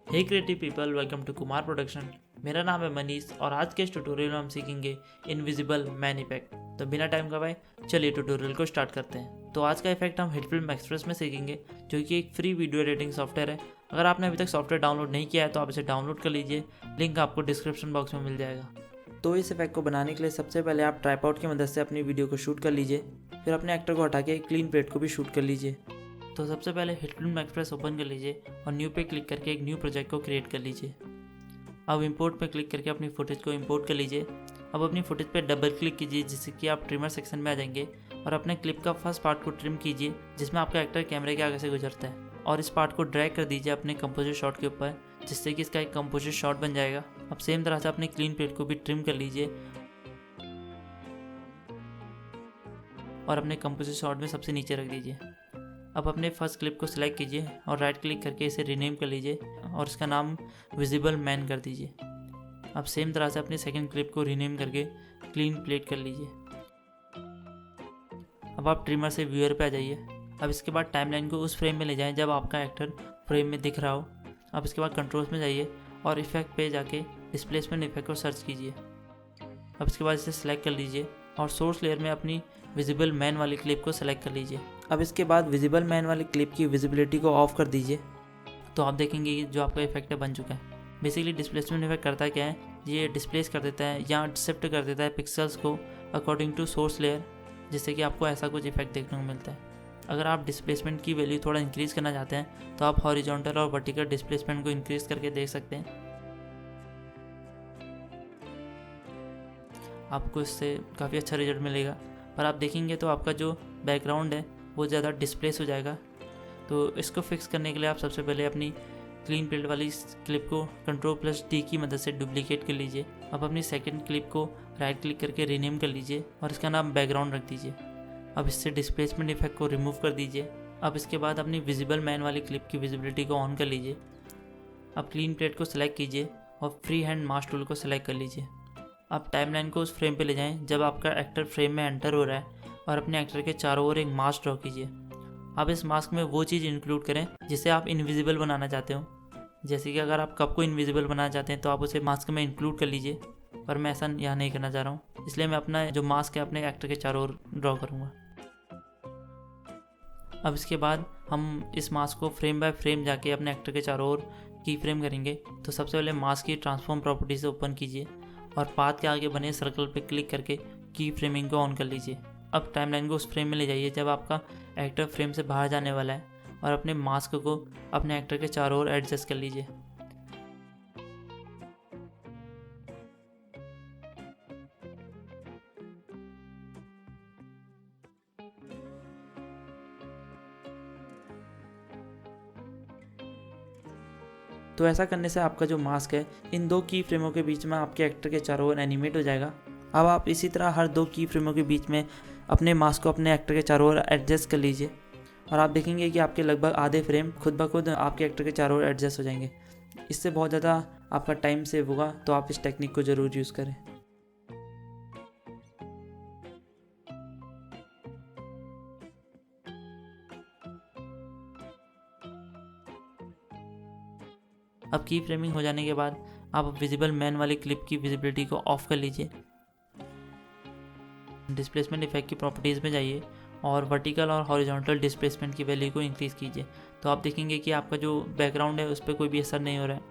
Hey creative people, welcome to Kumar production. मेरा नाम है मनीष और आज के इस ट्यूटोरियल में हम सीखेंगे इनविजिबल मैन इफेक्ट। तो बिना टाइम गवाए चलिए ट्यूटोरियल को स्टार्ट करते हैं। तो आज का इफेक्ट हम हिटफिल्म एक्सप्रेस में सीखेंगे, जो कि एक फ्री वीडियो एडिटिंग सॉफ्टवेयर है। अगर आपने अभी तक सॉफ्टवेयर डाउनलोड नहीं किया है तो आप इसे डाउनलोड कर लीजिए, लिंक आपको डिस्क्रिप्शन बॉक्स में मिल जाएगा। तो इस इफेक्ट को बनाने के लिए सबसे पहले आप ट्राइपॉड की मदद से अपनी वीडियो को शूट कर लीजिए, फिर अपने एक्टर को हटा के क्लीन प्लेट को भी शूट कर लीजिए। तो सबसे पहले हिटफिल्म एक्सप्रेस ओपन कर लीजिए और न्यू पे क्लिक करके एक न्यू प्रोजेक्ट को क्रिएट कर लीजिए। अब इंपोर्ट पे क्लिक करके अपनी फुटेज को इंपोर्ट कर लीजिए। अब अपनी फुटेज पे डबल क्लिक कीजिए जिससे कि आप ट्रिमर सेक्शन में आ जाएंगे और अपने क्लिप का फर्स्ट पार्ट को ट्रिम कीजिए जिसमें आपका एक्टर कैमरे के आगे से गुजरता है, और इस पार्ट को ड्रैग कर दीजिए अपने कंपोजिट शॉट के ऊपर जिससे कि इसका एक कंपोजिट शॉट बन जाएगा। अब सेम तरह से अपनी क्लीन प्लेट को भी ट्रिम कर लीजिए और अपने कंपोजिट शॉट में सबसे नीचे रख दीजिए। अब अपने फर्स्ट क्लिप को सिलेक्ट कीजिए और राइट क्लिक करके इसे रीनेम कर लीजिए और इसका नाम विजिबल मैन कर दीजिए। अब सेम तरह से अपनी सेकंड क्लिप को रीनेम करके क्लीन प्लेट कर लीजिए। अब आप ट्रिमर से व्यूअर पे आ जाइए। अब इसके बाद टाइमलाइन को उस फ्रेम में ले जाएं जब आपका एक्टर फ्रेम में दिख रहा हो। अब इसके बाद कंट्रोल्स में जाइए और इफेक्ट पे जाके डिस्प्लेसमेंट इफेक्ट को सर्च कीजिए। अब इसके बाद इसे सिलेक्ट कर लीजिए और सोर्स लेयर में अपनी विजिबल मैन वाली क्लिप को सिलेक्ट कर लीजिए। अब इसके बाद विजिबल मैन वाली क्लिप की विजिबिलिटी को ऑफ कर दीजिए। तो आप देखेंगे कि जो आपका इफेक्ट है बन चुका है। बेसिकली डिस्प्लेसमेंट इफेक्ट करता क्या है, ये डिस्प्लेस कर देता है या शिफ्ट कर देता है पिक्सल्स को अकॉर्डिंग टू सोर्स लेयर, जिससे कि आपको ऐसा कुछ इफेक्ट देखने को मिलता है। अगर आप डिस्प्लेसमेंट की वैल्यू थोड़ा इंक्रीज़ करना चाहते हैं तो आप हॉरिजॉन्टल और वर्टिकल डिस्प्लेसमेंट को इंक्रीज़ करके देख सकते हैं। आपको इससे काफ़ी अच्छा रिजल्ट मिलेगा, पर आप देखेंगे तो आपका जो बैकग्राउंड है वो ज़्यादा डिस्प्लेस हो जाएगा। तो इसको फिक्स करने के लिए आप सबसे पहले अपनी क्लीन प्लेट वाली क्लिप को Ctrl+D की मदद से डुप्लीकेट कर लीजिए। अब अपनी सेकंड क्लिप को राइट क्लिक करके रीनेम कर लीजिए और इसका नाम बैकग्राउंड रख दीजिए। अब इससे डिस्प्लेसमेंट इफेक्ट को रिमूव कर दीजिए। अब इसके बाद अपनी विजिबल मैन वाली क्लिप की विजिबिलिटी को ऑन कर लीजिए। अब क्लीन प्लेट को सिलेक्ट कीजिए और फ्री हैंड मास्क टूल को सिलेक्ट कर लीजिए। अब टाइमलाइन को उस फ्रेम पे ले जाएं जब आपका एक्टर फ्रेम में एंटर हो रहा है और अपने एक्टर के चारों ओर एक मास्क ड्रॉ कीजिए। अब इस मास्क में वो चीज़ इंक्लूड करें जिसे आप इनविजिबल बनाना चाहते हो। जैसे कि अगर आप कप को इनविजिबल बनाना चाहते हैं तो आप उसे मास्क में इंक्लूड कर लीजिए, पर मैं ऐसा यहाँ नहीं करना चाह रहा हूँ, इसलिए मैं अपना जो मास्क है अपने एक्टर के चारों ओर ड्रॉ करूँगा। अब इसके बाद हम इस मास्क को फ्रेम बाय फ्रेम जाके अपने एक्टर के चारों ओर की फ्रेम करेंगे। तो सबसे पहले मास्क की ट्रांसफॉर्म प्रॉपर्टी से ओपन कीजिए और पाथ के आगे बने सर्कल पे क्लिक करके की फ्रेमिंग को ऑन कर लीजिए। अब टाइमलाइन को उस फ्रेम में ले जाइए जब आपका एक्टर फ्रेम से बाहर जाने वाला है और अपने मास्क को अपने एक्टर के चारों ओर एडजस्ट कर लीजिए। तो ऐसा करने से आपका जो मास्क है इन दो की फ्रेमों के बीच में आपके एक्टर के चारों ओर एनिमेट हो जाएगा। अब आप इसी तरह हर दो की फ्रेमों के बीच में अपने मास्क को अपने एक्टर के चारों ओर एडजस्ट कर लीजिए और आप देखेंगे कि आपके लगभग आधे फ्रेम खुद ब खुद आपके एक्टर के चारों ओर एडजस्ट हो जाएंगे। इससे बहुत ज़्यादा आपका टाइम सेव होगा, तो आप इस टेक्निक को ज़रूर यूज़ करें। अब की फ्रेमिंग हो जाने के बाद आप विजिबल मैन वाली क्लिप की विजिबिलिटी को ऑफ कर लीजिए। डिस्प्लेसमेंट इफेक्ट की प्रॉपर्टीज़ में जाइए और वर्टिकल और हॉरिजॉन्टल डिस्प्लेसमेंट की वैल्यू को इंक्रीज़ कीजिए। तो आप देखेंगे कि आपका जो बैकग्राउंड है उस पर कोई भी असर नहीं हो रहा है,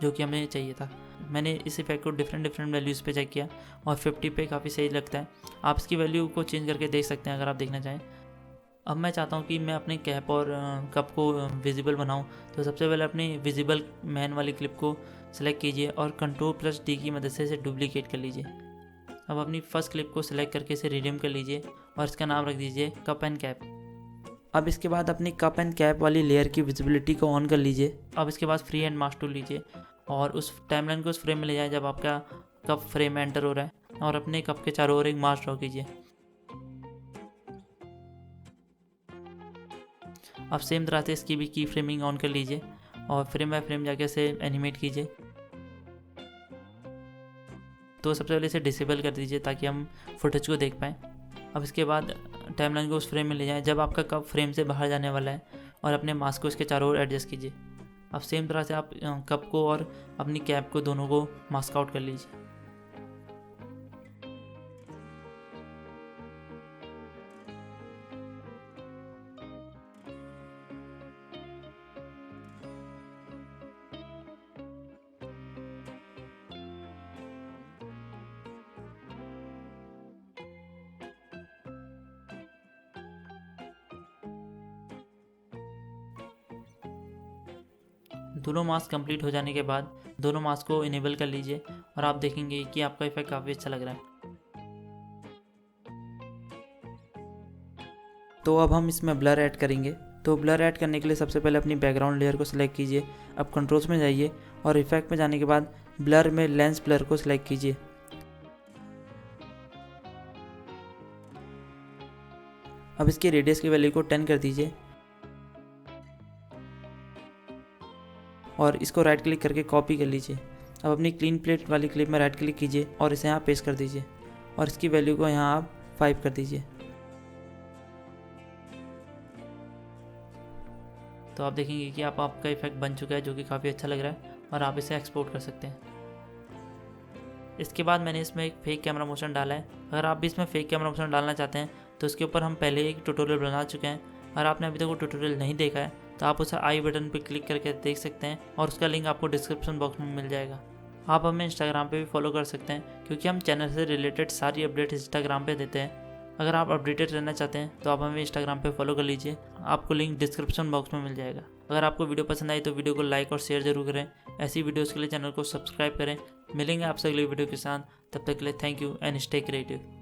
जो कि हमें चाहिए था। मैंने इस इफेक्ट को डिफरेंट वैल्यूज़ पे चेक किया और 50 पे काफ़ी सही लगता है। आप इसकी वैल्यू को चेंज करके देख सकते हैं अगर आप देखना चाहें। अब मैं चाहता हूँ कि मैं अपने कैप और कप को विजिबल बनाऊँ, तो सबसे पहले अपनी विजिबल मैन वाली क्लिप को सिलेक्ट कीजिए और Ctrl+D की मदद से इसे डुप्लीकेट कर लीजिए। अब अपनी फर्स्ट क्लिप को सिलेक्ट करके इसे रीनेम कर लीजिए और इसका नाम रख दीजिए कप एंड कैप। अब इसके बाद अपनी कप एंड कैप वाली लेयर की विजिबिलिटी को ऑन कर लीजिए। अब इसके बाद फ्री हैंड मास्क टूल लीजिए और उस टाइमलाइन को उस फ्रेम में ले जाए जब आपका कप फ्रेम में एंटर हो रहा है और अपने कप के चारों ओर एक मास्क ड्रॉ कीजिए। अब सेम तरह से इसकी भी की फ्रेमिंग ऑन कर लीजिए और फ्रेम बाय फ्रेम जाके इसे एनिमेट कीजिए। तो सबसे पहले इसे डिसेबल कर दीजिए ताकि हम फुटेज को देख पाएँ। अब इसके बाद टाइमलाइन को उस फ्रेम में ले जाएं जब आपका कप फ्रेम से बाहर जाने वाला है और अपने मास्क को इसके चारों ओर एडजस्ट कीजिए। अब सेम तरह से आप कप को और अपनी कैप को दोनों को मास्क आउट कर लीजिए। दोनों मास्क कंप्लीट हो जाने के बाद दोनों मास्क को इनेबल कर लीजिए और आप देखेंगे कि आपका इफेक्ट काफ़ी अच्छा लग रहा है। तो अब हम इसमें ब्लर ऐड करेंगे। तो ब्लर ऐड करने के लिए सबसे पहले अपनी बैकग्राउंड लेयर को सिलेक्ट कीजिए। अब कंट्रोल्स में जाइए और इफेक्ट में जाने के बाद ब्लर में लेंस ब्लर को सिलेक्ट कीजिए। अब इसकी रेडियस की वैल्यू को 10 कर दीजिए और इसको राइट क्लिक करके कॉपी कर लीजिए। अब अपनी क्लीन प्लेट वाली क्लिप में राइट क्लिक कीजिए और इसे यहाँ पेस्ट कर दीजिए और इसकी वैल्यू को यहाँ आप 5 कर दीजिए। तो आप देखेंगे कि आपका इफेक्ट बन चुका है, जो कि काफ़ी अच्छा लग रहा है और आप इसे एक्सपोर्ट कर सकते हैं। इसके बाद मैंने इसमें एक फेक कैमरा मोशन डाला है। अगर आप भी इसमें फेक कैमरा मोशन डालना चाहते हैं तो इसके ऊपर हम पहले एक ट्यूटोरियल बना चुके हैं। अगर आपने अभी तक वो ट्यूटोरियल नहीं देखा है तो आप उसे आई बटन पर क्लिक करके देख सकते हैं और उसका लिंक आपको डिस्क्रिप्शन बॉक्स में मिल जाएगा। आप हमें इंस्टाग्राम पे भी फॉलो कर सकते हैं, क्योंकि हम चैनल से रिलेटेड सारी अपडेट इंस्टाग्राम पे देते हैं। अगर आप अपडेटेड रहना चाहते हैं तो आप हमें इंस्टाग्राम पे फॉलो कर लीजिए, आपको लिंक डिस्क्रिप्शन बॉक्स में मिल जाएगा। अगर आपको वीडियो पसंद आई तो वीडियो को लाइक और शेयर जरूर करें। ऐसी वीडियोज़ के लिए चैनल को सब्सक्राइब करें। मिलेंगे आपसे अगली वीडियो के साथ, तब तक के लिए thank you and stay creative.